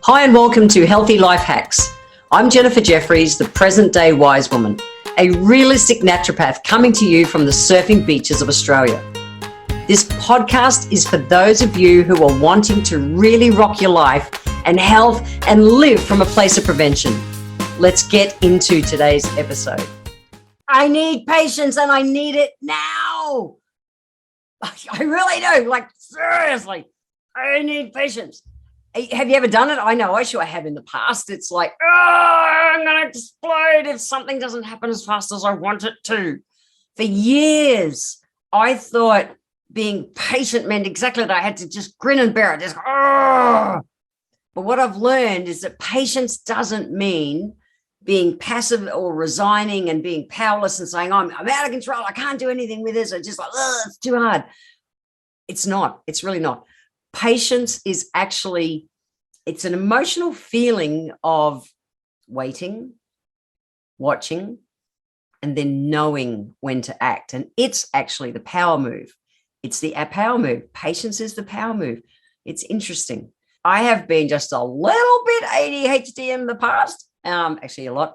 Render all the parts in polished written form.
Hi and welcome to Healthy Life Hacks. I'm Jennifer Jeffries, the present day wise woman, a realistic naturopath coming to you from the surfing beaches of Australia. This podcast is for those of you who are wanting to really rock your life and health and live from a place of prevention. Let's get into today's episode. I need patience and I need it now. I really do. Like, seriously, I need patience. Have you ever done it? I know I sure have in the past. It's like, I'm going to explode if something doesn't happen as fast as I want it to. For years, I thought being patient meant exactly that. I had to just grin and bear it. Just, But what I've learned is that patience doesn't mean being passive or resigning and being powerless and saying, I'm out of control. I can't do anything with this. Or just like, it's too hard. It's not. It's really not. Patience is actually, it's an emotional feeling of waiting, watching, and then knowing when to act. And it's actually the power move. It's the power move. Patience is the power move. It's interesting. I have been just a little bit ADHD in the past, actually a lot.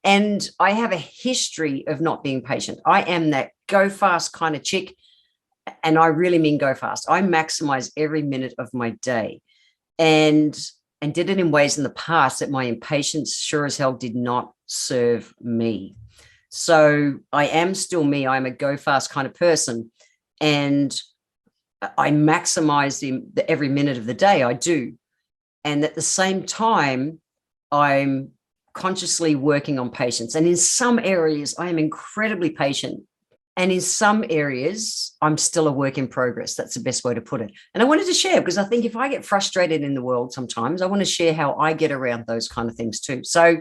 And I have a history of not being patient. I am that go fast kind of chick. And I really mean go fast. I maximize every minute of my day and did it in ways in the past that my impatience sure as hell did not serve me. So I am still me. I'm a go fast kind of person. And I maximize every minute of the day. I do. And at the same time, I'm consciously working on patience. And in some areas, I am incredibly patient. And in some areas, I'm still a work in progress. That's the best way to put it. And I wanted to share because I think if I get frustrated in the world sometimes, I want to share how I get around those kind of things too. So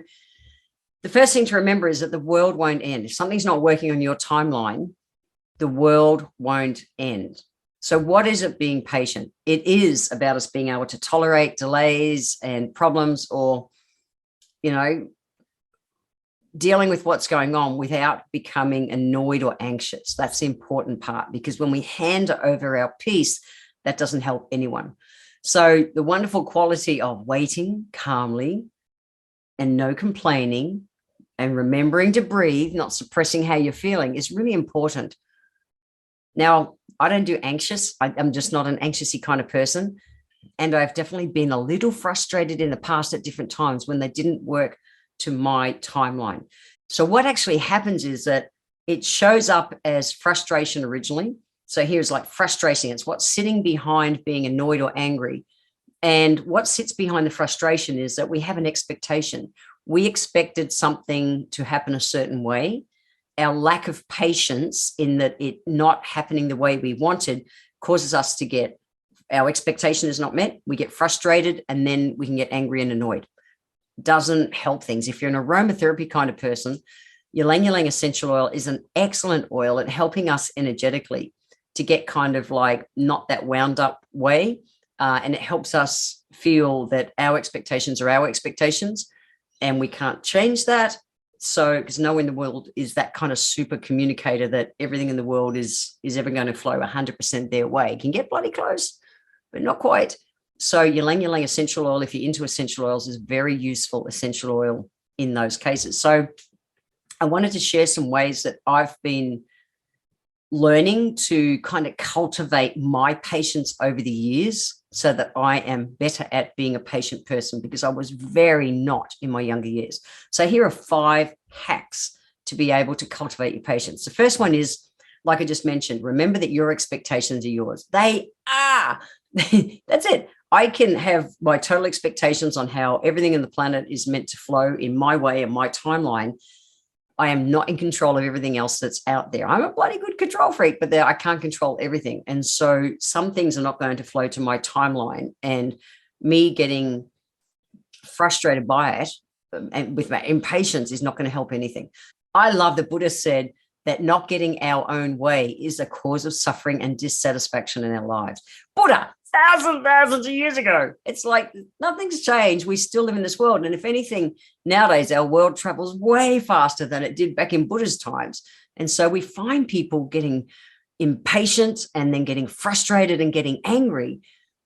the first thing to remember is that the world won't end. If something's not working on your timeline, the world won't end. So what is it being patient? It is about us being able to tolerate delays and problems or, dealing with what's going on without becoming annoyed or anxious. That's the important part, because when we hand over our peace, that doesn't help anyone. So the wonderful quality of waiting calmly and no complaining and remembering to breathe, not suppressing how you're feeling, is really important. Now, I don't do anxious. I'm just not an anxiousy kind of person. And I've definitely been a little frustrated in the past at different times when they didn't work to my timeline. So what actually happens is that it shows up as frustration originally. So here's like frustration. It's what's sitting behind being annoyed or angry. And what sits behind the frustration is that we have an expectation. We expected something to happen a certain way. Our lack of patience in that it not happening the way we wanted causes us to get, our expectation is not met. We get frustrated and then we can get angry and annoyed. Doesn't help things. If you're an aromatherapy kind of person, ylang ylang essential oil is an excellent oil at helping us energetically to get kind of like not that wound up way. And it helps us feel that our expectations are our expectations and we can't change that. So, because no one in the world is that kind of super communicator that everything in the world is ever going to flow 100% their way. It can get bloody close, but not quite. So ylang ylang essential oil, if you're into essential oils, is very useful essential oil in those cases. So I wanted to share some ways that I've been learning to kind of cultivate my patience over the years so that I am better at being a patient person, because I was very not in my younger years. So here are 5 hacks to be able to cultivate your patience. The first one is, like I just mentioned, remember that your expectations are yours. They are. That's it. I can have my total expectations on how everything in the planet is meant to flow in my way and my timeline. I am not in control of everything else that's out there. I'm a bloody good control freak, but I can't control everything. And so some things are not going to flow to my timeline, and me getting frustrated by it and with my impatience is not going to help anything. I love that Buddha said that not getting our own way is a cause of suffering and dissatisfaction in our lives. Buddha, thousands of years ago. It's like nothing's changed. We still live in this world. And if anything, nowadays our world travels way faster than it did back in Buddha's times. And so we find people getting impatient and then getting frustrated and getting angry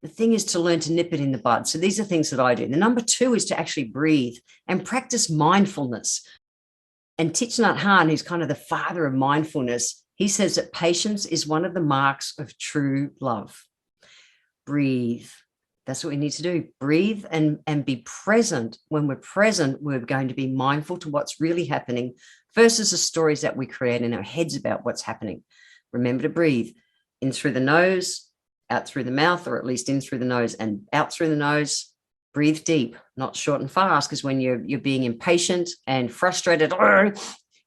The thing is to learn to nip it in the bud. So these are things that I do. The number 2 is to actually breathe and practice mindfulness. And Thich Nhat Hanh, who's kind of the father of mindfulness, he says that patience is one of the marks of true love. Breathe. That's what we need to do. Breathe and be present. When we're present, we're going to be mindful to what's really happening versus the stories that we create in our heads about what's happening. Remember to breathe in through the nose, out through the mouth, or at least in through the nose and out through the nose. Breathe deep, not short and fast, because when you're being impatient and frustrated,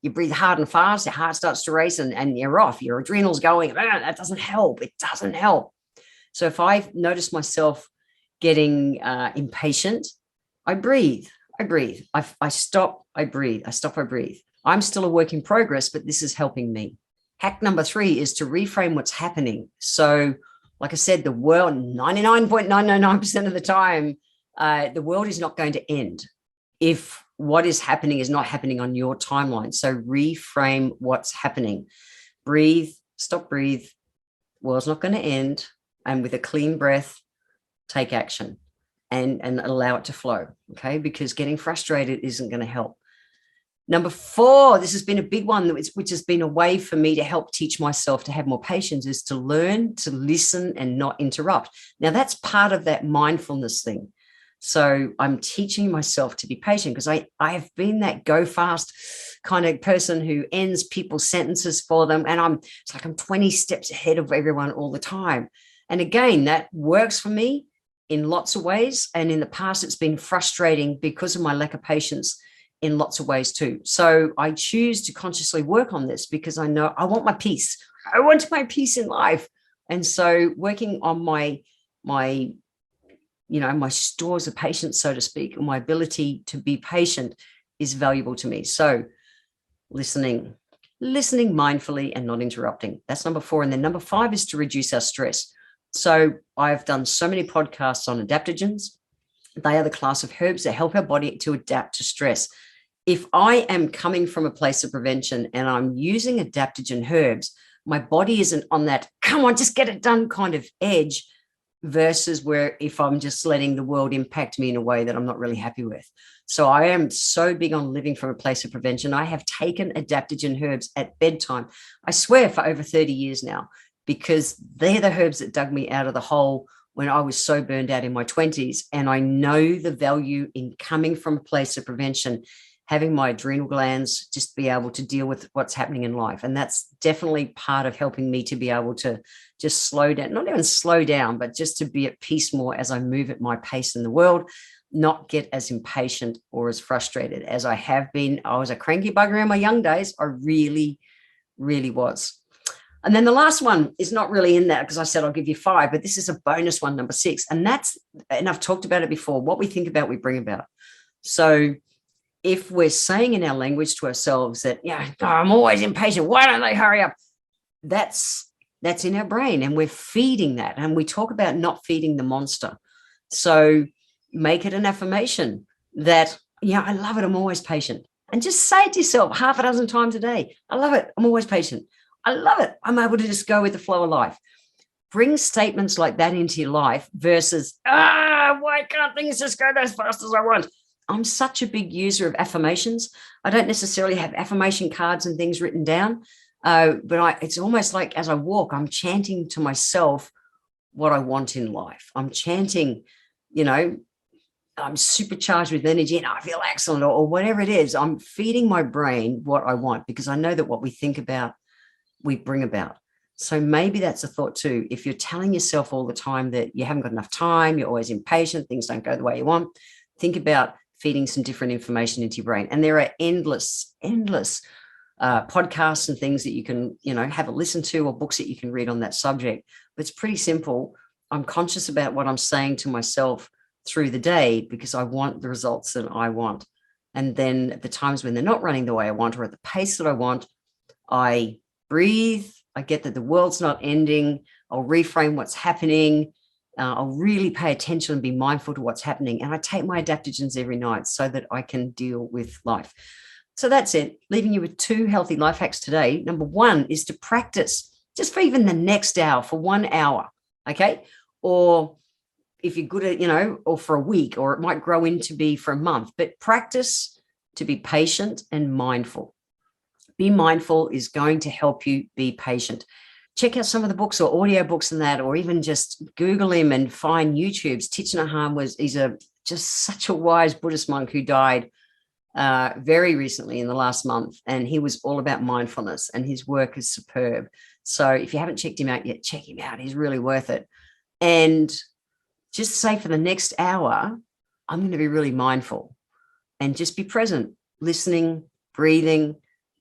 you breathe hard and fast, your heart starts to race and you're off. Your adrenals going, that doesn't help. It doesn't help. So if I notice myself getting impatient, I breathe. I stop, I breathe. I stop, I breathe. I'm still a work in progress, but this is helping me. Hack number 3 is to reframe what's happening. So like I said, the world, 99.999% of the time, the world is not going to end if what is happening is not happening on your timeline. So reframe what's happening. Breathe, stop, breathe. World's not going to end. And with a clean breath, take action and allow it to flow. Okay. Because getting frustrated isn't going to help. Number 4, this has been a big one, which has been a way for me to help teach myself to have more patience, is to learn to listen and not interrupt. Now, that's part of that mindfulness thing. So I'm teaching myself to be patient because I have been that go fast kind of person who ends people's sentences for them. And it's like I'm 20 steps ahead of everyone all the time. And again, that works for me in lots of ways. And in the past, it's been frustrating because of my lack of patience in lots of ways too. So I choose to consciously work on this because I know I want my peace. I want my peace in life. And so working on my stores of patience, so to speak, and my ability to be patient is valuable to me. So listening mindfully and not interrupting. That's number 4. And then number 5 is to reduce our stress. So I've done so many podcasts on adaptogens. They are the class of herbs that help our body to adapt to stress. If I am coming from a place of prevention and I'm using adaptogen herbs, my body isn't on that, come on, just get it done kind of edge, versus where if I'm just letting the world impact me in a way that I'm not really happy with. So I am so big on living from a place of prevention. I have taken adaptogen herbs at bedtime, I swear, for over 30 years now, because they're the herbs that dug me out of the hole when I was so burned out in my 20s. And I know the value in coming from a place of prevention, having my adrenal glands just be able to deal with what's happening in life. And that's definitely part of helping me to be able to just slow down, not even slow down, but just to be at peace more as I move at my pace in the world, not get as impatient or as frustrated as I have been. I was a cranky bugger in my young days. I really, really was. And then the last one is not really in that because I said I'll give you 5, but this is a bonus one, number 6. And I've talked about it before, what we think about, we bring about. So if we're saying in our language to ourselves that, I'm always impatient, why don't they hurry up? That's in our brain and we're feeding that. And we talk about not feeding the monster. So make it an affirmation that, I love it, I'm always patient. And just say it to yourself half a dozen times a day. I love it, I'm always patient. I love it, I'm able to just go with the flow of life. Bring statements like that into your life versus, why can't things just go as fast as I want? I'm such a big user of affirmations. I don't necessarily have affirmation cards and things written down, but it's almost like as I walk, I'm chanting to myself what I want in life. I'm chanting, I'm supercharged with energy and I feel excellent or whatever it is. I'm feeding my brain what I want because I know that what we think about, we bring about. So maybe that's a thought too. If you're telling yourself all the time that you haven't got enough time, you're always impatient, things don't go the way you want, think about feeding some different information into your brain. And there are endless podcasts and things that you can, have a listen to, or books that you can read on that subject. But it's pretty simple. I'm conscious about what I'm saying to myself through the day because I want the results that I want. And then at the times when they're not running the way I want or at the pace that I want, I breathe. I get that the world's not ending. I'll reframe what's happening. I'll really pay attention and be mindful to what's happening. And I take my adaptogens every night so that I can deal with life. So that's it. Leaving you with 2 healthy life hacks today. Number 1 is to practice just for even the next hour, for 1 hour. Okay. Or if you're good at, or for a week, or it might grow into be for a month, but practice to be patient and mindful. Be mindful is going to help you be patient. Check out some of the books or audio books and that, or even just Google him and find YouTube's. Thich Nhat Hanh he's just such a wise Buddhist monk who died very recently in the last month. And he was all about mindfulness, and his work is superb. So if you haven't checked him out yet, check him out. He's really worth it. And just say for the next hour, I'm going to be really mindful and just be present, listening, breathing,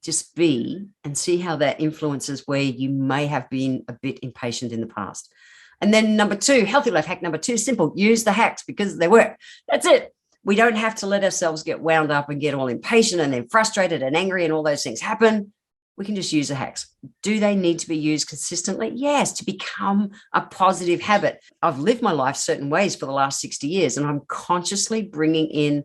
just be, and see how that influences where you may have been a bit impatient in the past. And then number 2, healthy life hack number 2, simple. Use the hacks because they work. That's it. We don't have to let ourselves get wound up and get all impatient and then frustrated and angry and all those things happen. We can just use the hacks. Do they need to be used consistently? Yes, to become a positive habit. I've lived my life certain ways for the last 60 years, and I'm consciously bringing in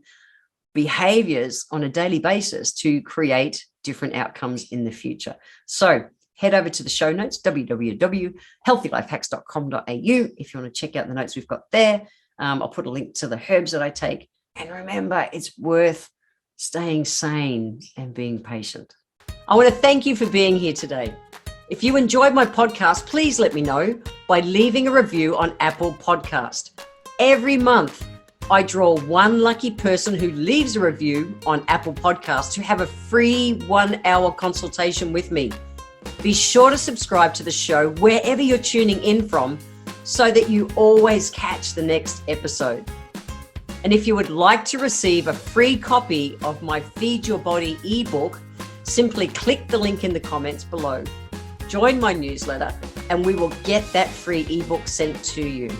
behaviors on a daily basis to create different outcomes in the future. So head over to the show notes, www.healthylifehacks.com.au, if you want to check out the notes we've got there. I'll put a link to the herbs that I take. And remember, it's worth staying sane and being patient. I want to thank you for being here today. If you enjoyed my podcast, please let me know by leaving a review on Apple Podcast. Every month, I draw one lucky person who leaves a review on Apple Podcasts to have a free 1-hour consultation with me. Be sure to subscribe to the show wherever you're tuning in from so that you always catch the next episode. And if you would like to receive a free copy of my Feed Your Body ebook, simply click the link in the comments below. Join my newsletter and we will get that free ebook sent to you.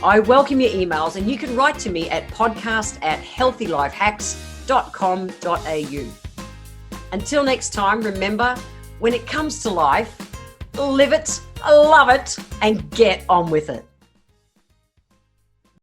I welcome your emails, and you can write to me at podcast@healthylifehacks.com.au. Until next time, remember, when it comes to life, live it, love it, and get on with it.